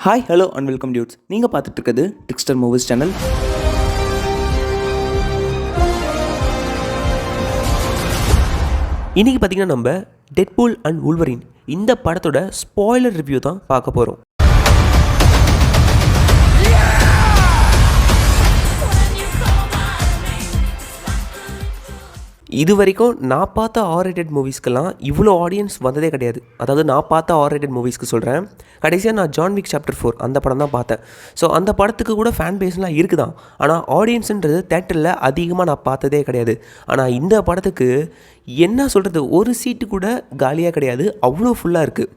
Hi hello and welcome dudes. நீங்கள் பார்த்துட்டு இருக்கிறது ட்ரிக்ஸ்டர் மூவிஸ் சேனல். இன்றைக்கி பார்த்திங்கன்னா நம்ம டெட்பூல் அண்ட் வூல்வரின் இந்த படத்தோட ஸ்பாய்லர் ரிவ்யூ தான் பார்க்க போகிறோம். இது வரைக்கும் நான் பார்த்த ஆர்ரேட்டட் மூவிஸ்க்கெல்லாம் இவ்வளோ ஆடியன்ஸ் வந்ததே கிடையாது. அதாவது நான் பார்த்த ஆர்ரேட்டட் மூவிஸ்க்கு சொல்கிறேன். கடைசியாக நான் ஜான் விக் சாப்டர் 4 அந்த படம் தான் பார்த்தேன். ஸோ அந்த படத்துக்கு கூட ஃபேன் பேஸ்லாம் இருக்குதான். ஆனால் ஆடியன்ஸுன்றது தேட்டரில் அதிகமாக நான் பார்த்ததே கிடையாது. ஆனால் இந்த படத்துக்கு என்ன சொல்கிறது, ஒரு சீட்டு கூட காலியாக கிடையாது, அவ்வளோ ஃபுல்லாக இருக்குது.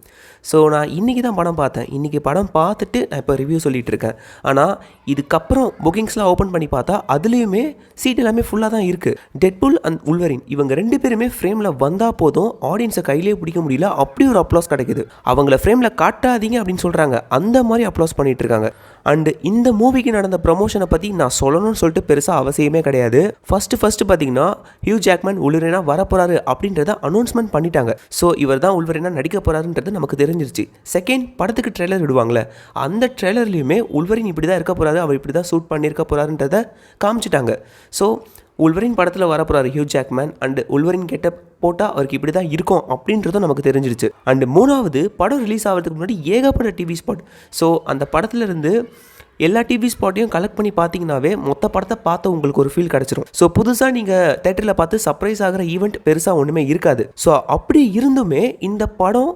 ஸோ நான் இன்றைக்கி தான் படம் பார்த்தேன். இன்றைக்கி படம் பார்த்துட்டு நான் இப்போ ரிவ்யூ சொல்லிகிட்டு இருக்கேன். ஆனால் இதுக்கப்புறம் புக்கிங்ஸ்லாம் ஓப்பன் பண்ணி பார்த்தா அதுலேயுமே சீட் எல்லாமே ஃபுல்லாக தான் இருக்குது. டெட்பூல் அண்ட் வூல்வரின் இவங்க ரெண்டு பேருமே ஃப்ரேமில் வந்தால் போதும், ஆடியன்ஸை கையிலே பிடிக்க முடியல, அப்படி ஒரு அப்ளாஸ் கிடைக்குது. அவங்கள ஃப்ரேமில் காட்டாதீங்க அப்படின்னு சொல்கிறாங்க, அந்த மாதிரி அப்ளாஸ் பண்ணிகிட்டு இருக்காங்க. அண்டு இந்த மூவிக்கு நடந்த ப்ரமோஷனை பற்றி நான் சொல்லணும்னு சொல்லிட்டு பெருசாக அவசியமே கிடையாது. ஃபஸ்ட்டு பார்த்தீங்கன்னா ஹியூ ஜாக்மேன் வூல்வரினா வரப்போகிறாரு அப்படின்றத அனௌன்ஸ்மெண்ட் பண்ணிட்டாங்க. ஸோ இவர் தான் வூல்வரினா நடிக்க போகிறாருன்றது நமக்கு தெரிஞ்சிருச்சு. செகண்ட், படத்துக்கு ட்ரெய்லர் விடுவாங்களே, அந்த ட்ரெய்லர்லையுமே வூல்வரின் இப்படி தான் இருக்க போகிறாரு, அவர் இப்படி தான் ஷூட் பண்ணியிருக்க போகிறாருன்றதை காமிச்சிட்டாங்க. ஸோ வூல்வரின் படத்தில் வரப்போகிறாரு ஹியூ ஜாக்மேன், அண்டு வூல்வரின் கெட்டப் போட்டால் அவருக்கு இப்படி தான் இருக்கும் அப்படின்றதும் நமக்கு தெரிஞ்சிருச்சு. அண்டு மூணாவது, படம் ரிலீஸ் ஆகிறதுக்கு முன்னாடி ஏகப்பட்ட டிவி ஸ்பாட். ஸோ அந்த படத்துலேருந்து எல்லா டிவி ஸ்பாட்டையும் கலெக்ட் பண்ணி பார்த்தீங்கன்னாவே மொத்த படத்தை பார்த்து உங்களுக்கு ஒரு ஃபீல் கிடச்சிரும். ஸோ புதுசாக நீங்கள் தேட்டரில் பார்த்து சர்ப்ரைஸ் ஆகிற ஈவெண்ட் பெருசாக ஒன்றுமே இருக்காது. ஸோ அப்படி இருந்துமே இந்த படம்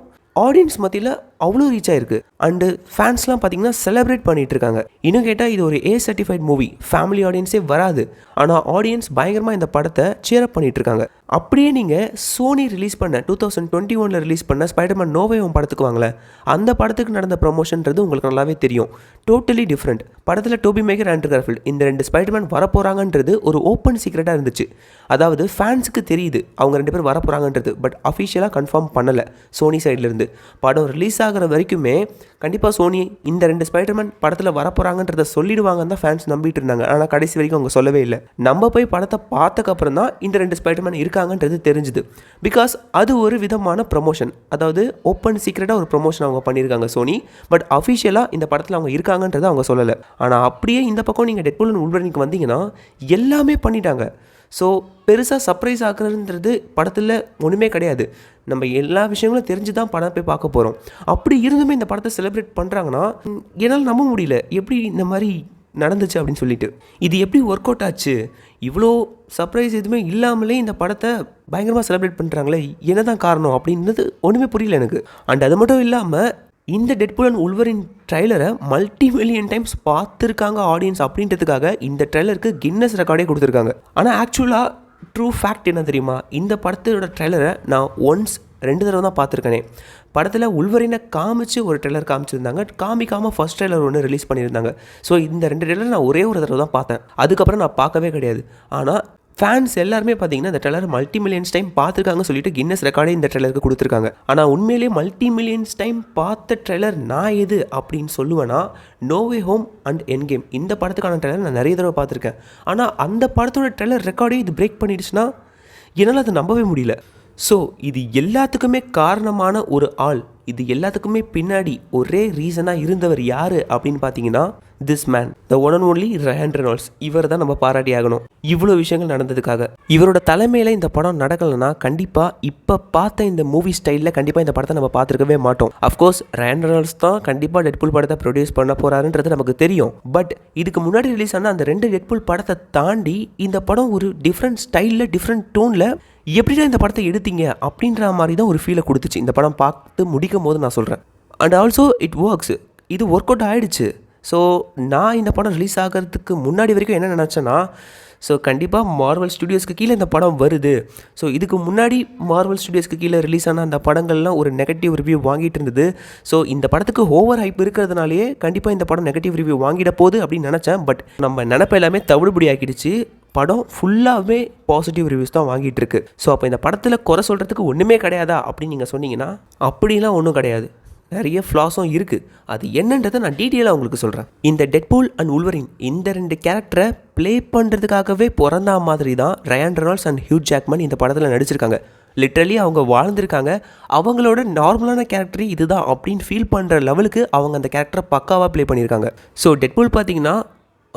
ஆடியன்ஸ் மத்தியில் அவ்வளோ ரீச் ஆயிருக்கு. அண்டு ஃபேன்ஸ்லாம் பார்த்தீங்கன்னா செலிப்ரேட் பண்ணிகிட்டு இருக்காங்க. இன்னும் கேட்டால் இது ஒரு A சர்டிஃபைட் மூவி, ஃபேமிலி ஆடியன்ஸே வராது. ஆனால் ஆடியன்ஸ் பயங்கரமாக இந்த படத்தை சேரப் பண்ணிகிட்டு இருக்காங்க. அப்படியே நீங்கள் சோனி ரிலீஸ் பண்ண 2021 ரிலீஸ் பண்ண ஸ்பைடர்மேன் நோ வே ஹோம் படத்துக்கு வாங்கல, அந்த படத்துக்கு நடந்த ப்ரொமோஷன்றது உங்களுக்கு நல்லாவே தெரியும். Totally different. படத்தில் டோபி மேகர், ஆண்ட்ரூ கார்ஃபீல்ட் இந்த ரெண்டு ஸ்பைடர்மேன் வரப்போகிறாங்கன்றது ஒரு ஓப்பன் சீக்ரெட்டாக இருந்துச்சு. அதாவது ஃபேன்ஸுக்கு தெரியுது அவங்க ரெண்டு பேர் வரப்போகிறாங்கன்றது, பட் அஃபிஷியலாக கன்ஃபார்ம் பண்ணலை சோனி சைட்லேருந்து. படம் ரிலீஸ் ஆகிற வரைக்குமே கண்டிப்பாக சோனி இந்த ரெண்டு ஸ்பைடர்மேன் படத்தில் வரப்போகிறாங்கன்றதை சொல்லிடுவாங்கன்னு தான் ஃபேன்ஸ் நம்பிட்டு இருந்தாங்க. ஆனால் கடைசி வரைக்கும் அவங்க சொல்லவே இல்லை. நம்ம போய் படத்தை பார்த்ததுக்கப்புறம் தான் இந்த ரெண்டு ஸ்பைடர்மேன் இருக்காங்கன்றது தெரிஞ்சுது. பிகாஸ் அது ஒரு விதமான ப்ரமோஷன், அதாவது ஓப்பன் சீக்ரெட்டாக ஒரு ப்ரமோஷன் அவங்க பண்ணியிருக்காங்க சோனி. பட் அஃபிஷியலாக இந்த படத்தில் அவங்க இருக்காங்கன்றதை அவங்க சொல்லலை. ஆனால் அப்படியே இந்த பக்கம் நீங்கள் டெட்பூல் அண்ட் வூல்வரினுக்கு வந்தீங்கன்னா எல்லாமே பண்ணிட்டாங்க. ஸோ பெருசாக சர்ப்ரைஸ் ஆகுறதுன்றது படத்தில் ஒன்றுமே கிடையாது. நம்ம எல்லா விஷயங்களும் தெரிஞ்சு தான் படம் போய் பார்க்க போகிறோம். அப்படி இருந்துமே இந்த படத்தை செலிப்ரேட் பண்ணுறாங்கன்னா என்னால் நம்ப முடியல, எப்படி இந்த மாதிரி நடந்துச்சு அப்படின்னு சொல்லிட்டு. இது எப்படி ஒர்க் அவுட் ஆச்சு? இவ்வளோ சர்ப்ரைஸ் எதுவுமே இல்லாமலே இந்த படத்தை பயங்கரமாக செலிப்ரேட் பண்ணுறாங்களே, என்ன தான் காரணம் அப்படின்றது ஒன்றுமே புரியல எனக்கு. அண்ட் அது மட்டும் இல்லாமல் இந்த டெட்பூல் அண்ட் வூல்வரின் ட்ரைலரை மல்டி-மில்லியன் டைம்ஸ் பார்த்துருக்காங்க ஆடியன்ஸ் அப்படின்றதுக்காக இந்த ட்ரைலருக்கு கின்னஸ் ரெக்கார்டே கொடுத்துருக்காங்க. ஆனால் ஆக்சுவலாக ட்ரூ ஃபேக்ட் என்ன தெரியுமா, இந்த படத்தோட ட்ரைலரை நான் ஒன்ஸ் 2 தடவை தான் பார்த்துருக்கேனே. படத்தில் வூல்வரினை காமிச்சு ஒரு ட்ரெய்லர் காமிச்சிருந்தாங்க, காமிக்காமல் ஃபர்ஸ்ட் ட்ரெய்லர் ஒன்று ரிலீஸ் பண்ணியிருந்தாங்க. ஸோ இந்த 2 ட்ரெய்லர் நான் ஒரே ஒரு தடவை தான் பார்த்தேன், அதுக்கப்புறம் நான் பார்க்கவே கிடையாது. ஆனால் ஃபேன்ஸ் எல்லாருமே பார்த்தீங்கன்னா இந்த ட்ரெய்லர் மல்டி-மில்லியன்ஸ் டைம் பார்த்துருக்காங்க சொல்லிட்டு கின்னஸ் ரெக்கார்டே இந்த ட்ரெய்லருக்கு கொடுத்துருக்காங்க. ஆனால் உண்மையிலேயே மல்டி-மில்லியன்ஸ் டைம் பார்த்த ட்ரெய்லர் நான் எது அப்படின்னு சொல்லுவேன்னா no way home and endgame. இந்த படத்துக்கான ட்ரெய்லர் நான் நிறைய தடவை பார்த்துருக்கேன். ஆனால் அந்த படத்தோட ட்ரெய்லர் ரெக்கார்டே இது பிரேக் பண்ணிடுச்சுன்னா என்னால் அதை நம்பவே முடியல. ஸோ இது எல்லாத்துக்குமே காரணமான ஒரு ஆள், இது எல்லாத்துக்குமே பின்னாடி ஒரே ரீசனாக இருந்தவர் யார் அப்படின்னு பார்த்தீங்கன்னா this man, the one and only Ryan Reynolds. இவர் தான் நம்ம பாராட்டி ஆகணும் இவ்வளோ விஷயங்கள் நடந்ததுக்காக. இவரோட தலைமையில் இந்த படம் நடக்கலைன்னா கண்டிப்பாக இப்போ பார்த்த இந்த மூவி ஸ்டைலில் கண்டிப்பாக இந்த படத்தை நம்ம பார்த்துருக்கவே மாட்டோம். அஃப்கோர்ஸ் ரயான் ரெனால்ட்ஸ் தான் கண்டிப்பாக டெட்பூல் படத்தை ப்ரொடியூஸ் பண்ண போகிறாருன்றது நமக்கு தெரியும். பட் இதுக்கு முன்னாடி ரிலீஸ் ஆன அந்த 2 டெட்பூல் படத்தை தாண்டி இந்த படம் ஒரு டிஃப்ரெண்ட் ஸ்டைலில், டிஃப்ரெண்ட் டோனில் எப்படிதான் இந்த படத்தை எடுத்தீங்க அப்படின்ற மாதிரி தான் ஒரு ஃபீலை கொடுத்துச்சு இந்த படம் பார்த்து முடிக்கும் போது நான் சொல்கிறேன். அண்ட் ஆல்சோ இட் ஒர்க்ஸ், இது ஒர்க் அவுட் ஆகிடுச்சு. ஸோ நான் இந்த படம் ரிலீஸ் ஆகிறதுக்கு முன்னாடி வரைக்கும் என்ன நினச்சேன்னா, ஸோ கண்டிப்பாக மார்வல் ஸ்டுடியோஸ்க்கு கீழே இந்த படம் வருது. ஸோ இதுக்கு முன்னாடி மார்வல் ஸ்டுடியோஸ்க்கு கீழே ரிலீஸ் ஆன அந்த படங்கள்லாம் ஒரு நெகட்டிவ் ரிவ்யூ வாங்கிட்டு இருந்தது. ஸோ இந்த படத்துக்கு ஓவர் ஹைப் இருக்கிறதுனாலே கண்டிப்பாக இந்த படம் நெகட்டிவ் ரிவ்யூ வாங்கிட போகுது அப்படின்னு நினச்சேன். பட் நம்ம நினப்ப எல்லாமே தவிடுபடி ஆக்கிடுச்சு. படம் ஃபுல்லாகவே பாசிட்டிவ் ரிவ்யூஸ் தான் வாங்கிட்டு இருக்கு. ஸோ அப்போ இந்த படத்தில் குறை சொல்கிறதுக்கு ஒன்றுமே கிடையாதா அப்படின்னு நீங்கள் சொன்னீங்கன்னா அப்படிலாம் ஒன்றும் கிடையாது. நிறைய ஃப்ளாஸும் இருக்குது. அது என்னன்றதை நான் டீட்டெயிலாக உங்களுக்கு சொல்கிறேன். இந்த டெட்பூல் அண்ட் வூல்வரின் இந்த 2 கேரக்டரை ப்ளே பண்ணுறதுக்காகவே பிறந்தா மாதிரி தான் Ryan Reynolds and Hugh Jackman இந்த படத்தில் நடிச்சிருக்காங்க. லிட்ரலி அவங்க வாழ்ந்திருக்காங்க. அவங்களோட நார்மலான கேரக்டர் இதுதான் அப்படின்னு ஃபீல் பண்ணுற லெவலுக்கு அவங்க அந்த கேரக்டரை பக்காவாக ப்ளே பண்ணியிருக்காங்க. ஸோ டெட்பூல் பார்த்தீங்கன்னா,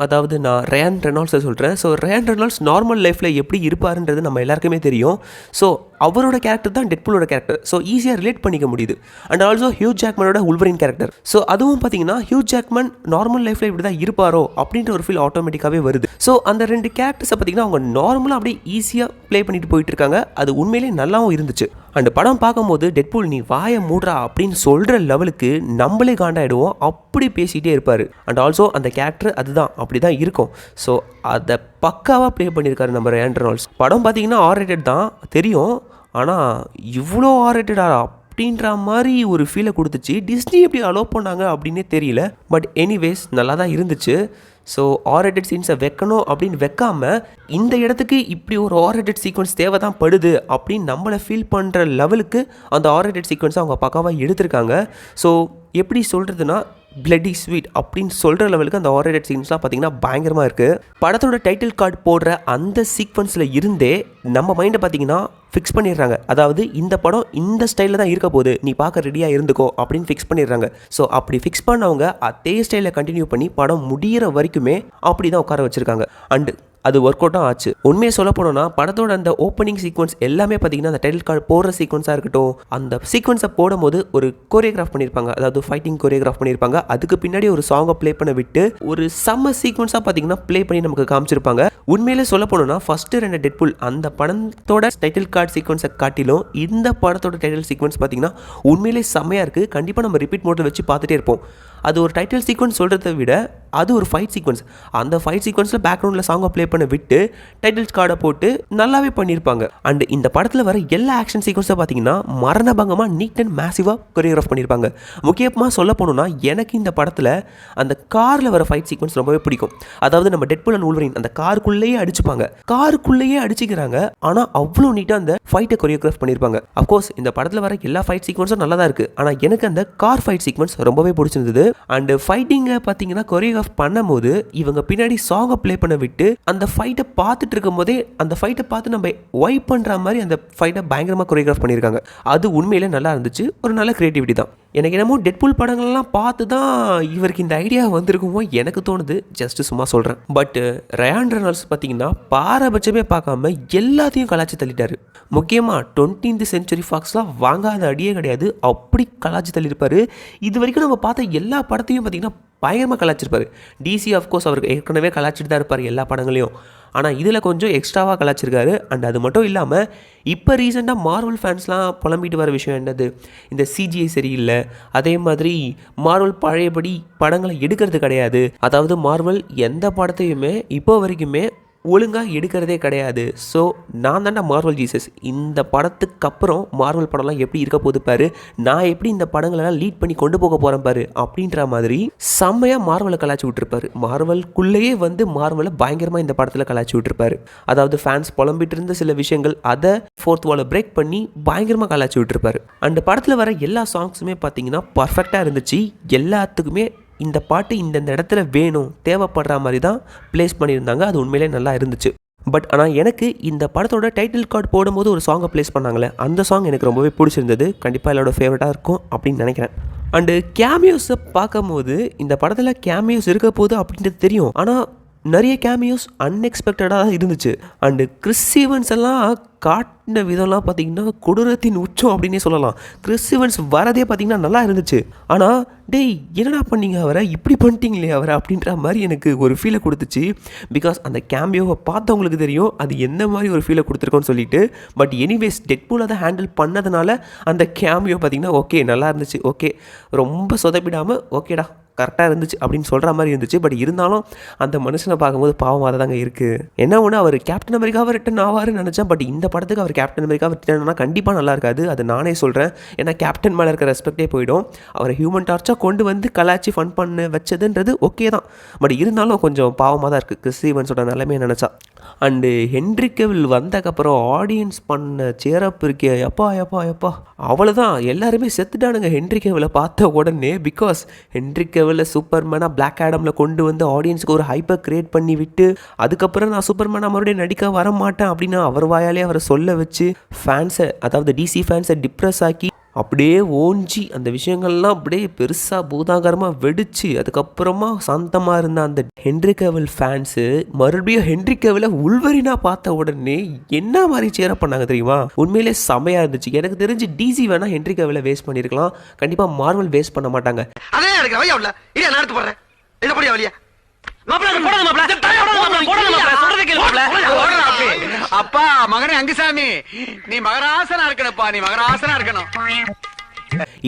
அதாவது நான் ரயான் ரெனால்ட்ஸை சொல்கிறேன். ஸோ ரயான் ரெனால்ட்ஸ் நார்மல் லைஃப்பில் எப்படி இருப்பாருன்றது நம்ம எல்லாருக்குமே தெரியும். ஸோ அவரோட கேரக்டர் தான் டெட்பூலோட கேரக்டர். ஸோ ஈஸியாக ரிலேட் பண்ணிக்க முடியுது. அண்ட் ஆல்சோ ஹியூ ஜாக்மனோட உல்வரின் கேரக்டர். ஸோ அதுவும் பார்த்தீங்கன்னா ஹியூ ஜாக்மன் நார்மல் லைஃப்பில் இப்படி தான் இருப்பாரோ அப்படின்ற ஒரு ஃபீல் ஆட்டோமேட்டிக்காகவே வருது. ஸோ அந்த 2 கேரக்டர்ஸை பார்த்தீங்கன்னா அவங்க நார்மலாக அப்படியே ஈஸியாக ப்ளே பண்ணிட்டு போயிட்டு இருக்காங்க. அது உண்மையிலே நல்லாவும் இருந்துச்சு. அண்ட் படம் பார்க்கும்போது டெட்பூல் நீ வாயை மூடுறா அப்படின்னு சொல்கிற லெவலுக்கு நம்மளே காண்டாயிடுவோம். அப்படி பேசிகிட்டே இருப்பார். அண்ட் ஆல்சோ அந்த கேரக்டர் அதுதான் அப்படி தான் இருக்கும். ஸோ அதை பக்காவாக ப்ளே பண்ணியிருக்காரு நம்ம ரயான் ரெனால்ட்ஸ். படம் பார்த்தீங்கன்னா R-rated தான் தெரியும். ஆனால் இவ்வளோ R-rated அப்படின்ற மாதிரி ஒரு ஃபீலை கொடுத்துச்சு. டிஸ்னி எப்படி அலோவ் பண்ணாங்க அப்படின்னே தெரியல. பட் எனிவேஸ் நல்லா தான் இருந்துச்சு. ஸோ R-rated சீன்ஸை வைக்கணும் அப்படின்னு வைக்காமல் இந்த இடத்துக்கு இப்படி ஒரு R-rated சீக்வன்ஸ் தேவை தான் படுது அப்படின்னு நம்மளை ஃபீல் பண்ணுற லெவலுக்கு அந்த R-rated சீக்வன்ஸை அவங்க பக்காவாக எடுத்திருக்காங்க. ஸோ எப்படி சொல்கிறதுனா பிளட்டி ஸ்வீட் அப்படின்னு சொல்கிற லெவலுக்கு அந்த R-rated சீன்ஸ்லாம் பார்த்திங்கன்னா பயங்கரமாக இருக்குது. படத்தோட டைட்டில் கார்டு போடுற அந்த சீக்வன்ஸில் இருந்தே நம்ம மைண்டை பார்த்திங்கன்னா ஃபிக்ஸ் பண்ணிடுறாங்க. அதாவது இந்த படம் இந்த ஸ்டைலில் தான் இருக்க போகுது, நீ பார்க்க ரெடியாக இருந்துக்கோ அப்படின்னு ஃபிக்ஸ் பண்ணிடுறாங்க. ஸோ அப்படி ஃபிக்ஸ் பண்ணவங்க அதே ஸ்டைலில் கண்டினியூ பண்ணி படம் முடிகிற வரைக்குமே அப்படி தான் உட்கார வச்சுருக்காங்க. அண்டு அது ஒர்க் அவுட்டும் ஆச்சு. உண்மையை சொல்ல போனோம்னா படத்தோட அந்த ஓப்பனிங் சீக்வன்ஸ் எல்லாமே பார்த்தீங்கன்னா அந்த டைட்டில் கார்டு போடுற சீக்வன்ஸாக இருக்கட்டும், அந்த சீக்வன்ஸை போடும்போது ஒரு கோரியோகிராஃப் பண்ணியிருப்பாங்க. அதாவது ஃபைட்டிங் கோரியோகிராஃப் பண்ணியிருப்பாங்க. அதுக்கு பின்னாடி ஒரு சாங்கை ப்ளே பண்ண விட்டு ஒரு செம்ம சீக்வன்ஸாக பார்த்தீங்கன்னா ப்ளே பண்ணி நமக்கு காமிச்சிருப்பாங்க. உண்மையிலே சொல்ல போனோம்னா ஃபஸ்ட்டு 2 டெட்பூல் அந்த படத்தோட டைட்டில் கார்டு சீக்வன்ஸை காட்டிலும் இந்த படத்தோட டைட்டில் சீக்வன்ஸ் பார்த்தீங்கன்னா உண்மையிலே செம்மையாக இருக்குது. கண்டிப்பாக நம்ம ரிப்பீட் மோட்டில் வச்சு பார்த்துட்டே இருப்போம். அது ஒரு டைட்டில் சீக்வன்ஸ் சொல்கிறத விட அது ஒரு ஃபைட் சீக்வன்ஸ். அந்த ஃபைட் சீக்வன்ஸில் பேக்ரவுண்டில் சாங்கை ப்ளே பண்ண விட்டு டைட்டில்ஸ் கார்டை போட்டு நல்லாவே பண்ணியிருப்பாங்க. அண்ட் இந்த படத்தில் வர எல்லா ஆக்ஷன் சீக்வன்ஸை பார்த்தீங்கன்னா மரணபங்கமாக நீட் அண்ட் மேசிவாக கொரியோகிராஃப் பண்ணியிருப்பாங்க. முக்கியமாக சொல்ல போனோம்னா எனக்கு இந்த படத்தில் அந்த காரில் வர ஃபைட் சீக்வன்ஸ் ரொம்பவே பிடிக்கும். அதாவது நம்ம டெட்பூல் அண்ட் வூல்வரின் அந்த காருக்குள்ளேயே அடிச்சுப்பாங்க, காருக்குள்ளேயே அடிச்சுக்கிறாங்க. ஆனால் அவ்வளோ நீட்டாக அந்த ஃபைட்டை கொரியோகிராஃப் பண்ணியிருப்பாங்க. அஃப்கோர்ஸ் இந்த படத்தில் வர எல்லா ஃபைட் சீக்வன்ஸும் நல்லா தான் இருக்குது. ஆனால் எனக்கு அந்த கார் ஃபைட் சீக்வன்ஸ் ரொம்பவே பிடிச்சிருந்தது. அண்ட் ஃபைட்டிங்கை பார்த்தீங்கன்னா கொரியோகிராஃப் பண்ணும்போது இவங்க பின்னாடி சாங்கை ப்ளே பண்ண விட்டு அந்த ஃபைட்டை பார்த்துட்டு இருக்கும் போதே அந்த ஃபைட்டை பார்த்து நம்ம வைப் பண்ணுற மாதிரி அந்த ஃபைட்டை பயங்கரமாக கொரியோகிராஃப் பண்ணியிருக்காங்க. அது உண்மையிலே நல்லா இருந்துச்சு. ஒரு நல்ல கிரியேட்டிவிட்டி தான். எனக்கு என்னமோ டெட்பூல் படங்கள்லாம் பார்த்து தான் இவருக்கு இந்த ஐடியா வந்திருக்குமோ எனக்கு தோணுது. ஜஸ்ட் சும்மா சொல்கிறேன். பட் ரயான் ரெனால்ட்ஸ் பார்த்தீங்கன்னா பாரபட்சமே பார்க்காம எல்லாத்தையும் கலாச்சி தள்ளிட்டாரு. முக்கியமாக 20th Century Foxலாம் வாங்காத அடியே கிடையாது. அப்படி கலாச்சி தள்ளியிருப்பார். இது வரைக்கும் நம்ம பார்த்த எல்லா படத்தையும் பார்த்திங்கன்னா பயங்கரமாக கலாச்சிருப்பார். டிசி ஆஃப்கோர்ஸ் அவருக்கு ஏற்கனவே கலாச்சிட்டு தான் இருப்பார் எல்லா படங்களையும். ஆனால் இதில் கொஞ்சம் எக்ஸ்ட்ராவாக கலாச்சிருக்காரு. அண்ட் அது மட்டும் இல்லாமல் இப்போ ரீசெண்டாக மார்வல் ஃபேன்ஸ்லாம் புலம்பிட்டு வர விஷயம் என்னது, இந்த CGI சரியில்லை, அதே மாதிரி மார்வல் பழையபடி படங்களை எடுக்கிறது கிடையாது. அதாவது மார்வல் எந்த படத்தையுமே இப்போ வரைக்குமே ஒழுங்காக எடுக்கிறதே கிடையாது. ஸோ நான் தாண்டா மார்வல் ஜீசஸ், இந்த படத்துக்கு அப்புறம் மார்வல் படம்லாம் எப்படி இருக்க போது பாரு, நான் எப்படி இந்த படங்களெல்லாம் லீட் பண்ணி கொண்டு போக போகிறேன் பாரு அப்படின்ற மாதிரி செம்மையாக மார்வலை கலாச்சி விட்டுருப்பாரு. மார்வலுக்குள்ளேயே வந்து மார்வலை பயங்கரமாக இந்த படத்தில் கலாச்சி விட்டுருப்பாரு. அதாவது ஃபேன்ஸ் புலம்பிட்டு இருந்த சில விஷயங்கள் அதை 4th வாலை பிரேக் பண்ணி பயங்கரமாக கலாச்சி விட்டுருப்பாரு. அந்த படத்தில் வர எல்லா சாங்ஸுமே பார்த்தீங்கன்னா பர்ஃபெக்டாக இருந்துச்சு. எல்லாத்துக்குமே இந்த பாட்டு இந்த இடத்துல வேணும் தேவைப்படுற மாதிரி தான் ப்ளேஸ் பண்ணியிருந்தாங்க. அது உண்மையிலே நல்லா இருந்துச்சு. பட் ஆனால் எனக்கு இந்த படத்தோட டைட்டில் கார்டு போடும்போது ஒரு சாங்கை ப்ளேஸ் பண்ணாங்களே, அந்த சாங் எனக்கு ரொம்பவே பிடிச்சிருந்தது. கண்டிப்பாக என்னோட ஃபேவரட்டாக இருக்கும் அப்படின்னு நினைக்கிறேன். அண்டு கேமியோஸை பார்க்கும்போது இந்த படத்தில் கேமியோஸ் இருக்க போகுது அப்படின்றது தெரியும். ஆனால் நிறைய கேமியோஸ் அன்எக்ஸ்பெக்டடாக தான் இருந்துச்சு. அண்டு கிறிஸ் ஈவன்ஸ் எல்லாம் காட்டின விதம்லாம் பார்த்திங்கன்னா கொடூரத்தின் உச்சம் அப்படின்னே சொல்லலாம். கிறிஸ் ஈவன்ஸ் வரதே பார்த்திங்கன்னா நல்லா இருந்துச்சு. ஆனால் டேய் என்னடா பண்ணீங்க அவரை, இப்படி பண்ணிட்டீங்களே அவரை அப்படின்ற மாதிரி எனக்கு ஒரு ஃபீலை கொடுத்துச்சு. பிகாஸ் அந்த கேமியோவை பார்த்தவங்களுக்கு தெரியும் அது எந்த மாதிரி ஒரு ஃபீலை கொடுத்துருக்கோன்னு சொல்லிட்டு. பட் எனிவேஸ் டெட்பூல் அதை ஹேண்டில் பண்ணதுனால அந்த கேமியோ பார்த்திங்கன்னா ஓகே நல்லா இருந்துச்சு. ஓகே ரொம்ப சொதப்பிடாமல் ஓகேடா கரெக்டாக இருந்துச்சு அப்படின்னு சொல்கிற மாதிரி இருந்துச்சு. பட் இருந்தாலும் அந்த மனுஷனை பார்க்கும்போது பாவமாக தாங்க இருக்குது. என்ன ஒன்று அவர் கேப்டன் அமெரிக்காவை ரிட்டன் ஆவாருன்னு நினச்சேன். பட் இந்த படத்துக்கு அவர் கேப்டன் அமெரிக்காவை ரிட்டன் ஆனால் கண்டிப்பாக நல்லா இருக்காது. அது நானே சொல்கிறேன். ஏன்னா கேப்டன் மேலே இருக்க ரெஸ்பெக்டே போயிடும். அவர் ஹியூமன் டார்ச்சாக கொண்டு வந்து கலாச்சி ஃபன் பண்ண வச்சதுன்றது ஓகே தான். பட் இருந்தாலும் கொஞ்சம் பாவமாக தான் இருக்குது கிறிஸ் ஈவன்ஸோட நிலைமையை நினச்சா. அண்டு ஹென்ரி கெவில் வந்தக்கப்புறம் ஆடியன்ஸ் பண்ண சேரப் இருக்கே எப்பா எப்பா எப்பா அவ்வளோதான், எல்லாருமே செத்துட்டானுங்க ஹென்ரி கெவிலை பார்த்த உடனே. பிகாஸ் ஹென்ரி கெவிலை சூப்பர்மேனாக பிளாக் ஆடமில் கொண்டு வந்து ஆடியன்ஸுக்கு ஒரு ஹைப்பை க்ரியேட் பண்ணி விட்டு அதுக்கப்புறம் நான் சூப்பர்மேனாக மறுபடியும் நடிக்க வரமாட்டேன் அப்படின்னு அவர் வாயாலே அவரை சொல்ல வச்சு ஃபேன்ஸை, அதாவது டிசி ஃபேன்ஸை டிப்ரெஸ் ஆக்கி அப்படியே ஓஞ்சி அந்த விஷயங்கள்லாம் அப்படியே பெருசாக பூதாகரமாக வெடிச்சு அதுக்கப்புறமா சாந்தமாக இருந்த அந்த ஹென்ரி கெவில் ஃபேன்ஸு மறுபடியும் ஹென்ரி கெவிலை உள்வரினா பார்த்த உடனே என்ன மாதிரி சேர பண்ணாங்க தெரியுமா? உண்மையிலே செமையாக இருந்துச்சு. எனக்கு தெரிஞ்சு டிசி வேணால் ஹென்ரி கெவிலை வேஸ்ட் பண்ணியிருக்கலாம், கண்டிப்பாக மார்வல் வேஸ்ட் பண்ண மாட்டாங்க. அதே எனக்கு வையா இல்ல இல்ல நான் எடுத்து போடுறேன். என்ன படியா வலியா அப்பா மகனே அங்குசாமி, நீ மகராசனா இருக்கணும்ப்பா, நீ மகராசனா இருக்கணும்.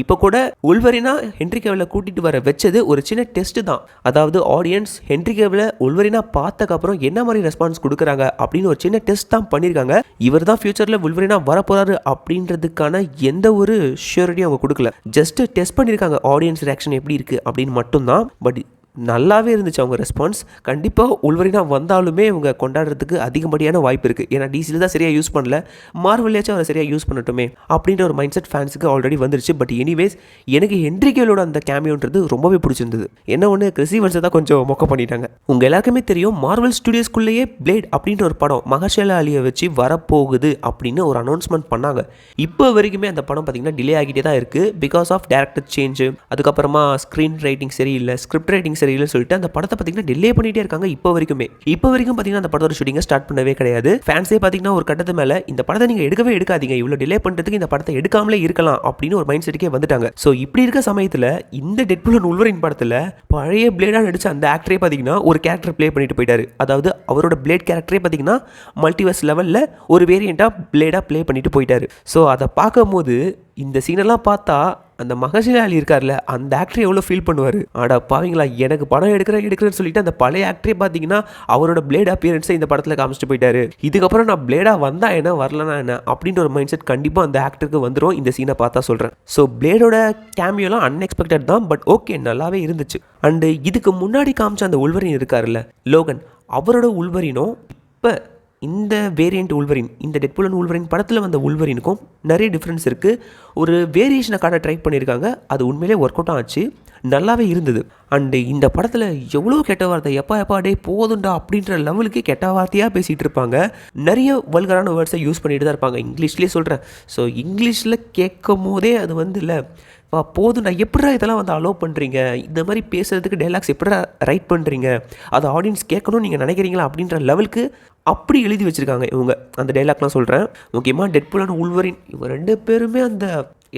இப்போ கூட உள்வரினா ஹென்ரி கெவிலை கூட்டிட்டு வர வச்சது ஒரு சின்ன டெஸ்ட் தான். அதாவது ஆடியன்ஸ் ஹென்ரி கெவிலை உள்வரினா பார்த்ததுக்கப்புறம் என்ன மாதிரி ரெஸ்பான்ஸ் கொடுக்குறாங்க அப்படின்னு ஒரு சின்ன டெஸ்ட் தான் பண்ணியிருக்காங்க. இவர் தான் ஃபியூச்சரில் உள்வரினா வரப்போறாரு அப்படின்றதுக்கான எந்த ஒரு ஷூரிட்டியும் அவங்க கொடுக்கல. ஜஸ்ட் டெஸ்ட் பண்ணியிருக்காங்க ஆடியன்ஸ் ரியாக்ஷன் எப்படி இருக்குது அப்படின்னு மட்டும்தான். பட் நல்லாவே இருந்துச்சு அவங்க ரெஸ்பான்ஸ். கண்டிப்பாக உள்வரினா வந்தாலுமே இவங்க கொண்டாடுறதுக்கு அதிகப்படியான வாய்ப்பு இருக்குது. ஏன்னா டிசியில் தான் சரியாக யூஸ் பண்ணல, மார்வல்லேயாச்சும் அவரை சரியாக யூஸ் பண்ணட்டுமே அப்படின்ற ஒரு மைண்ட் செட் ஃபேன்ஸுக்கு ஆல்ரெடி வந்துருச்சு. பட் எனிவேஸ் எனக்கு ஹென்ரி கெவிலோட அந்த கேமியோன்றது ரொம்பவே பிடிச்சிருந்தது. என்ன ஒன்று கிறிஸ்டிவன்ஸை தான் கொஞ்சம் மொக்க பண்ணிட்டாங்க. உங்கள் எல்லாருக்குமே தெரியும் மார்வல் ஸ்டுடியோஸ்குள்ளேயே பிளேட் அப்படின்ற ஒரு படம் மகர்ஷாலா அலியை வச்சு வரப்போகுது அப்படின்னு ஒரு அனௌன்ஸ்மெண்ட் பண்ணாங்க. இப்போ வரைக்குமே அந்த படம் பார்த்திங்கன்னா டிலே ஆகிட்டே தான் இருக்குது. பிகாஸ் ஆஃப் டேரக்டர் சேஞ்சு, அதுக்கப்புறமா ஸ்க்ரீன் ரைட்டிங் சரியில்லை, ஸ்கிரிப்ட் ரைட்டிங் சரியில்லைன்னு சொல்லிட்டு அந்த படத்தை பார்த்தீங்கன்னா டிலே பண்ணிட்டே இருக்காங்க. இப்போ வரைக்கும் பார்த்தீங்கன்னா அந்த படத்தோட ஷூட்டிங்கை ஸ்டார்ட் பண்ணவே கிடையாது. ஃபேன்ஸே பார்த்தீங்கன்னா ஒரு கட்டத்து மேலே இந்த படத்தை நீங்கள் எடுக்கவே எடுக்காதீங்க, இவ்வளோ டிலே பண்ணுறதுக்கு இந்த படத்தை எடுக்காமலே இருக்கலாம் அப்படின்னு ஒரு மைண்ட் செட்டுக்கே வந்துட்டாங்க. ஸோ இப்படி இருக்க சமயத்தில் இந்த டெட்பூல் அண்ட் உல்வரின் படத்தில் பழைய பிளேடாக நடிச்ச அந்த ஆக்டரே பார்த்தீங்கன்னா ஒரு கேரக்டர் ப்ளே பண்ணிட்டு போயிட்டாரு. அதாவது அவரோட பிளேட் கேரக்டரே பார்த்தீங்கன்னா மல்டிவர்ஸ் லெவலில் ஒரு வேரியண்ட்டாக பிளேடாக ப்ளே பண்ணிட்டு போயிட்டாரு. ஸோ அதை பார்க்கும்போது இந்த சீனெல்லாம் பார்த்தா அந்த மகர்ஷாலா அலி இருக்கார்ல அந்த ஆக்டர் எவ்வளோ ஃபீல் பண்ணுவார். ஆடா பாவீங்களா, எனக்கு படம் எடுக்கிறேன்னு சொல்லிட்டு அந்த பழைய ஆக்டரே பார்த்தீங்கன்னா அவரோட பிளேட் அப்பியரன்ஸை இந்த படத்தில் காமிச்சிட்டு போயிட்டாரு. இதுக்கப்புறம் நான் பிளேடாக வந்தால் என்ன வரலனா என்ன அப்படின்ற ஒரு மைண்ட் செட் கண்டிப்பாக அந்த ஆக்டருக்கு வந்துடும் இந்த சீனை பார்த்தா சொல்கிறேன். ஸோ பிளேடோட கேமியோலாம் அன்எக்ஸ்பெக்டட் தான், பட் ஓகே நல்லாவே இருந்துச்சு. அண்டு இதுக்கு முன்னாடி காமிச்ச அந்த உல்வரின் இருக்கார்ல லோகன், அவரோட உல்வரினும் இப்போ இந்த வேரியண்ட் உல்வரின், இந்த டெட்பூல் அண்ட் உல்வரின் படத்தில் வந்த உல்வரினுக்கும் நிறைய டிஃப்ரென்ஸ் இருக்குது. ஒரு வேரியேஷனை காட்ட ட்ரை பண்ணியிருக்காங்க, அது உண்மையிலே ஒர்க் அவுட் ஆச்சு, நல்லாவே இருந்தது. அண்டு இந்த படத்தில் எவ்வளோ கெட்ட வார்த்தை, எப்பா டே போதுண்டா அப்படின்ற லெவலுக்கு கெட்ட வார்த்தையாக பேசிகிட்டு இருப்பாங்க. நிறைய வல்கரான வேர்ட்ஸை யூஸ் பண்ணிட்டு தான் இருப்பாங்க. இங்கிலீஷ்லேயே சொல்கிறேன். ஸோ இங்கிலீஷில் கேட்கும் போதே அது வந்து இல்லை போதுண்டா, எப்படா இதெல்லாம் வந்து அலோவ் பண்ணுறீங்க, இந்த மாதிரி பேசுகிறதுக்கு டைலாக்ஸ் எப்படா ரைட் பண்ணுறீங்க, அதை ஆடியன்ஸ் கேட்கணும்னு நீங்கள் நினைக்கிறீங்களா அப்படின்ற லெவலுக்கு அப்படி எழுதி வச்சுருக்காங்க இவங்க அந்த டைலாக்லாம் சொல்கிறேன். முக்கியமாக டெட்பூல் அண்ட் உல்வரின் இவங்க ரெண்டு பேருமே அந்த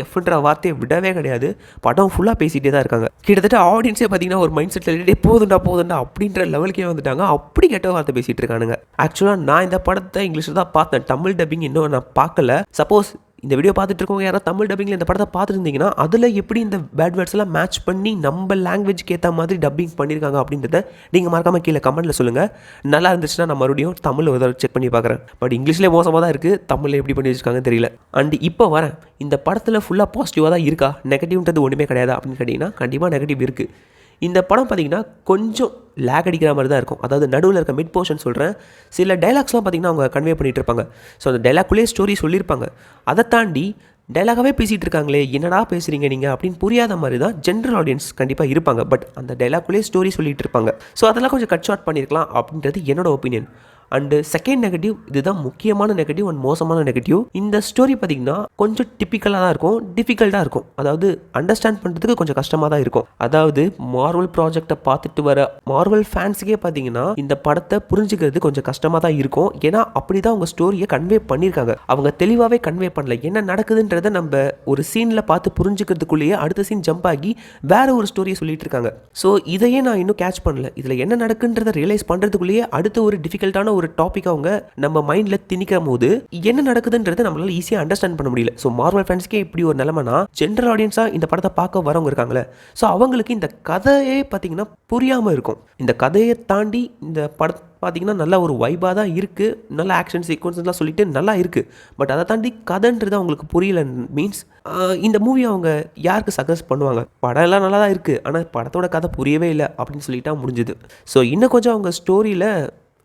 எஃப்ன்ற வார்த்தையை விடவே கிடையாது. படம் ஃபுல்லாக பேசிகிட்டே தான் இருக்காங்க. கிட்டத்தட்ட ஆடியன்ஸே பார்த்தீங்கன்னா ஒரு மைண்ட் செட்டில் போதுண்டா அப்படின்ற லெவலுக்கே வந்துட்டாங்க. அப்படி கெட்ட வார்த்தை பேசிகிட்டு இருக்கானுங்க. ஆக்சுவலாக நான் இந்த படத்தை இங்கிலீஷில் தான் பார்த்தேன், தமிழ் டப்பிங் இன்னும் நான் பார்க்கல. சப்போஸ் இந்த வீடியோ பார்த்துட்டு இருக்கவங்க யாராவது தமிழ் டப்பிங்கில் இந்த படத்தை பார்த்துருந்தீங்கன்னா அதில் எப்படி இந்த பேட் வேர்ட்ஸ் எல்லாம் மேட்ச் பண்ணி நம்ம லாங்குவேஜ்க்கு ஏற்ற மாதிரி டப்பிங் பண்ணியிருக்காங்க அப்படின்றத நீங்கள் மறக்காமல் கீழே கமெண்ட்டில் சொல்லுங்கள். நல்லா இருந்துச்சுன்னா நான் மறுபடியும் தமிழ் ஒரு செக் பண்ணி பார்க்குறேன். பட் இங்கிலீஷ்லேயே மோசமாக தான் இருக்குது, தமிழில் எப்படி பண்ணி வச்சுருக்காங்கன்னு தெரியல. அண்ட் இப்போ வரேன், இந்த படத்தில் ஃபுல்லாக பாசிட்டிவாக தான் இருக்கா, நெகட்டிவ்ன்றது ஒன்றுமே கிடையாது அப்படின்னு கேட்டிங்கன்னா கண்டிப்பாக நெகட்டிவ் இருக்குது. இந்த படம் பார்த்திங்கன்னா கொஞ்சம் லேக் அடிக்கிற மாதிரி தான் இருக்கும். அதாவது நடுவில் இருக்க மிட் போர்ஷன் சொல்கிறேன், சில டைலாக்ஸ்லாம் பார்த்திங்கன்னா அவங்க கன்வே பண்ணிகிட்டு இருப்பாங்க. ஸோ அந்த டைலாக்குள்ளேயே ஸ்டோரி சொல்லியிருப்பாங்க, அதை தாண்டி டைலாகாகவே பேசிகிட்டு இருக்காங்களே என்னடா பேசுகிறீங்க நீங்கள் அப்படின்னு புரியாத மாதிரி தான் ஜென்ரல் ஆடியன்ஸ் கண்டிப்பாக இருப்பாங்க. பட் அந்த டைலாக்குள்ளேயே ஸ்டோரி சொல்லிகிட்டு இருப்பாங்க. ஸோ அதெல்லாம் கொஞ்சம் கட் ஷார்ட் பண்ணியிருக்கலாம் அப்படின்றது என்னோட ஒப்பீனியன். அண்டு செகண்ட் நெகட்டிவ், இதுதான் முக்கியமான நெகட்டிவ் அண்ட் மோசமான நெகட்டிவ். இந்த ஸ்டோரி பார்த்திங்கன்னா கொஞ்சம் டிப்பிக்கலாக தான் இருக்கும், டிஃபிகல்ட்டாக இருக்கும். அதாவது அண்டர்ஸ்டாண்ட் பண்ணுறதுக்கு கொஞ்சம் கஷ்டமாக தான் இருக்கும். அதாவது மார்வல் ப்ராஜெக்டை பார்த்துட்டு வர மார்வல் ஃபேன்ஸுக்கே பார்த்தீங்கன்னா இந்த படத்தை புரிஞ்சுக்கிறது கொஞ்சம் கஷ்டமாக தான் இருக்கும். ஏன்னா அப்படி தான் அவங்க ஸ்டோரியை கன்வே பண்ணியிருக்காங்க. அவங்க தெளிவாகவே கன்வே பண்ணல, என்ன நடக்குதுன்றதை நம்ம ஒரு சீனில் பார்த்து புரிஞ்சுக்கிறதுக்குள்ளேயே அடுத்த சீன் ஜம்ப் ஆகி வேற ஒரு ஸ்டோரியை சொல்லிட்டு இருக்காங்க. ஸோ இதையே நான் இன்னும் கேட்ச் பண்ணல. இதில் என்ன நடக்குன்றதை ரியலைஸ் பண்ணுறதுக்குள்ளேயே அடுத்த ஒரு டிஃபிகல்ட்டான ஒரு டாபிக் அவங்க நம்ம மைண்ட்ல திணிக்கும் போது என்ன நடக்குதுன்றதை நம்மளால ஈஸியாக அண்டர்ஸ்டாண்ட் பண்ண முடியல. ஸோ மார்வல் ஃபேன்ஸ்க்கே இப்படி ஒரு நிலைமைனா ஜென்ரல் ஆடியன்ஸாக இந்த படத்தை பார்க்க வரவங்க இருக்காங்களே, ஸோ அவங்களுக்கு இந்த கதையே பார்த்தீங்கன்னா புரியாமல் இருக்கும். இந்த கதையை தாண்டி இந்த படத்தை பார்த்தீங்கன்னா நல்ல ஒரு வைபாக தான் இருக்குது, நல்ல ஆக்ஷன் சீக்வன்ஸ்லாம் சொல்லிட்டு நல்லா இருக்குது. பட் அதை தாண்டி கதைன்றது அவங்களுக்கு புரியல. மீன்ஸ் இந்த மூவி அவங்க யாருக்கு சஜஸ்ட் பண்ணுவாங்க, படம் எல்லாம் நல்லா தான் இருக்குது ஆனால் படத்தோட கதை புரியவே இல்லை அப்படின்னு சொல்லிட்டா முடிஞ்சுது. ஸோ இன்னும் கொஞ்சம் அவங்க ஸ்டோரியில்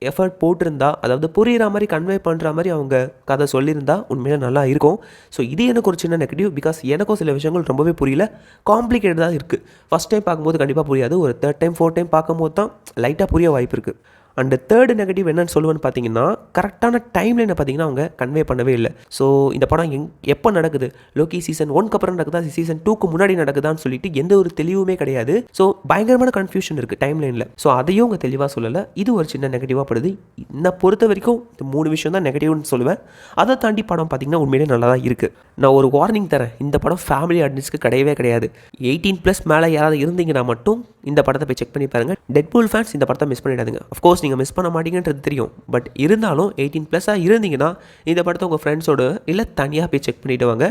எஃபர்ட் போட்டிருந்தா, அதாவது புரிகிற மாதிரி கன்வே பண்ணுற மாதிரி அவங்க கதை சொல்லியிருந்தா உண்மையிலே நல்லா இருக்கும். ஸோ இது எனக்கு ஒரு சின்ன நெகட்டிவ். பிகாஸ் எனக்கும் சில விஷயங்கள் ரொம்பவே புரியல, காம்ப்ளிகேட்டடாக இருக்குது. ஃபஸ்ட் டைம் பார்க்கும்போது கண்டிப்பாக புரியாது, ஒரு 3rd டைம் 4th டைம் பார்க்கும்போது தான் லைட்டாக புரிய வாய்ப்பு இருக்குது. அண்ட் தேர்டு நெகட்டிவ் என்னன்னு சொல்லுவேன்னு பார்த்தீங்கன்னா, கரெக்டான டைம்லைனை பார்த்தீங்கன்னா அவங்க கன்வே பண்ணவே இல்லை. ஸோ இந்த படம் எப்போ நடக்குது, லோக்கி சீசன் 1க்கு அப்புறம் நடக்குதா, சீசன் 2க்கு முன்னாடி நடக்குதான்னு சொல்லிட்டு எந்த ஒரு தெளிவுமே கிடையாது. ஸோ பயங்கரமான கன்ஃபியூஷன் இருக்குது டைம்லைனில். ஸோ அதையும் அவங்க தெளிவாக சொல்லலை. இது ஒரு சின்ன நெகட்டிவாக படுது. என்னை பொறுத்த வரைக்கும் இந்த 3 விஷயம் தான் நெகட்டிவ்னு சொல்லுவேன். அதை தாண்டி படம் பார்த்தீங்கன்னா உண்மையிலே நல்லா தான் இருக்குது. நான் ஒரு வார்னிங் தரேன், இந்த படம் ஃபேமிலி ஆடியன்ஸ்க்கு கிடையவே கிடையாது. 18+ மேலே யாராவது இருந்தீங்கன்னா மட்டும் இந்த படத்தை போய் செக் பண்ணி பாருங்கள். டெட்பூல் ஃபேன்ஸ் இந்த படத்தை மிஸ் பண்ணிடாதுங்க. அஃப்கோர்ஸ் நீங்கள் மிஸ் பண்ண மாட்டீங்கன்றது தெரியும், பட் இருந்தாலும் 18+ இருந்தீங்கன்னா இந்த படத்தை உங்கள் ஃப்ரெண்ட்ஸோடு இல்லை தனியாக போய் செக் பண்ணிவிட்டு வாங்க.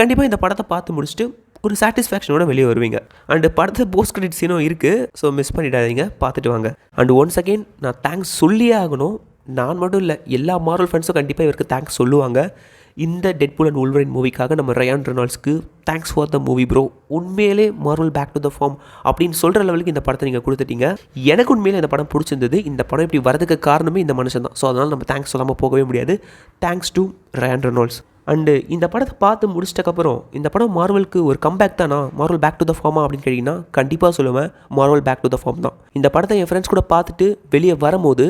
கண்டிப்பாக இந்த படத்தை பார்த்து முடிச்சுட்டு ஒரு சாட்டிஸ்ஃபேக்ஷனோட வெளியே வருவீங்க. அண்டு படத்தை போஸ்ட் கிரெடிட் சீனும் இருக்குது, ஸோ மிஸ் பண்ணிடாதீங்க, பார்த்துட்டு வாங்க. அண்ட் ஒன்ஸ் அகெயின் நான் தேங்க்ஸ் சொல்லியே ஆகணும். நான் மட்டும் இல்லை, எல்லா மார்வல் ஃப்ரெண்ட்ஸும் கண்டிப்பாக இவருக்கு தேங்க்ஸ் சொல்லுவாங்க. இந்த டெட்பூல் அண்ட் வூல்வரின் மூவிக்காக நம்ம ரயான் ரெனால்ட்ஸ்க்கு thanks for the movie bro. உண்மையிலே Marvel back to the form அப்படின்னு சொல்கிற லெவலுக்கு இந்த படத்தை நீங்கள் கொடுத்துட்டீங்க. எனக்கு உண்மையிலே இந்த படம் பிடிச்சிருந்தது. இந்த படம் இப்படி வரதுக்கு காரணமே இந்த மனுஷன் தான். ஸோ அதனால் நம்ம தேங்க்ஸ் சொல்லாமல் போகவே முடியாது. Thanks to Ryan Reynolds. And இந்த படத்தை பார்த்து முடிச்சிட்டக்கப்புறம் இந்த படம் மார்வலுக்கு ஒரு கம்பேக் தானா, மார்வல் பேக் டு த ஃபார்மா அப்படின்னு கேட்டிங்கன்னா கண்டிப்பாக சொல்லுவேன், Marvel back to the form தான். இந்த படத்தை என் ஃப்ரெண்ட்ஸ் கூட பார்த்துட்டு வெளியே வரும்போது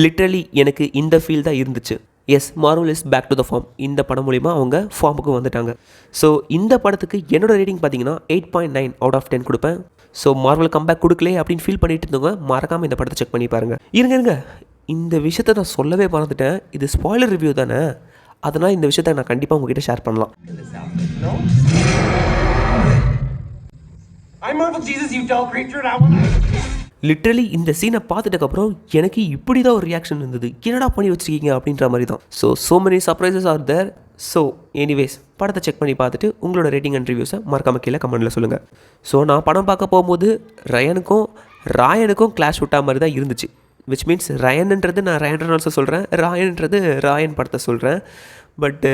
லிட்ரலி எனக்கு இந்த ஃபீல் தான் இருந்துச்சு. Yes, Marvel is back to the form. இந்த படம் மூலிமா அவங்க ஃபார்முக்கு வந்துட்டாங்க. ஸோ இந்த படத்துக்கு என்னோடய ரேட்டிங் பார்த்தீங்கன்னா 8.9 out of 10 கொடுப்பேன். ஸோ மார்வல் கம்பேக் கொடுக்கலே அப்படின்னு ஃபீல் பண்ணிட்டு இருந்தவங்க மறக்காமல் இந்த படத்தை செக் பண்ணி பாருங்கள். இருங்க, இந்த விஷயத்தை நான் சொல்லவே மறந்துட்டேன். இது ஸ்பாய்லர் ரிவ்யூ தானே, அதனால் இந்த விஷயத்தை நான் கண்டிப்பாக உங்ககிட்ட ஷேர் பண்ணலாம். லிட்ரலி இந்த சீனை பார்த்துட்டக்கப்புறம் எனக்கு இப்படி தான் ஒரு ரியாக்ஷன் இருந்தது, என்னடா பண்ணி வச்சுருக்கீங்க அப்படின்ற மாதிரி தான். So many surprises are there. So anyways, படத்தை செக் பண்ணி பார்த்துட்டு உங்களோட ரேட்டிங் அண்ட் ரிவ்யூஸை மறக்காமல் கீழே கமெண்ட்டில் சொல்லுங்கள். ஸோ நான் படம் பார்க்க போகும்போது ராயனுக்கும் கிளாஷ் விட்டா மாதிரி தான் இருந்துச்சு. விச் மீன்ஸ் ரயன்ன்றது நான் ரயன் ரெனால்ட்ஸை சொல்கிறேன், ராயன்ன்றது ராயன் படத்தை சொல்கிறேன். பட்டு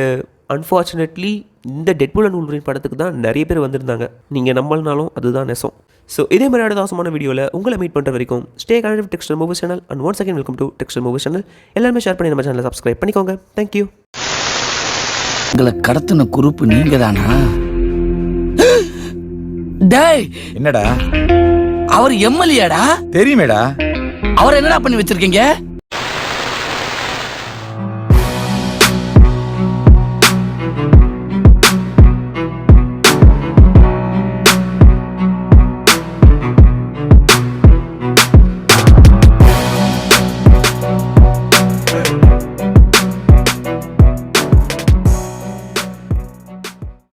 அன்ஃபார்ச்சுனேட்லி இந்த டெட்பூல் அண்ட் வூல்வரின் படத்துக்கு தான் நிறைய பேர் வந்திருந்தாங்க. நீங்கள் நம்பலனாலும் அதுதான் நெசம். ஸோ இதே மாதிரி அடுத்த அவசரமான வீடியோவில் உங்களை மீட் பண்ணுற வரைக்கும் stay connected with Dexter movies channel. And once again welcome to Dexter movies channel. எல்லாருமே ஷேர் பண்ணி நம்ம சேனலை சப்ஸ்கிரைப் பண்ணிக்கோங்க. தேங்க்யூ. உங்களை கடத்தின குரூப் நீங்க தானா? டேய், என்னடா அவர் எம்எல்ஏடா? தெரியுமேடா. அவர் என்னடா பண்ணி வச்சிருக்கீங்க?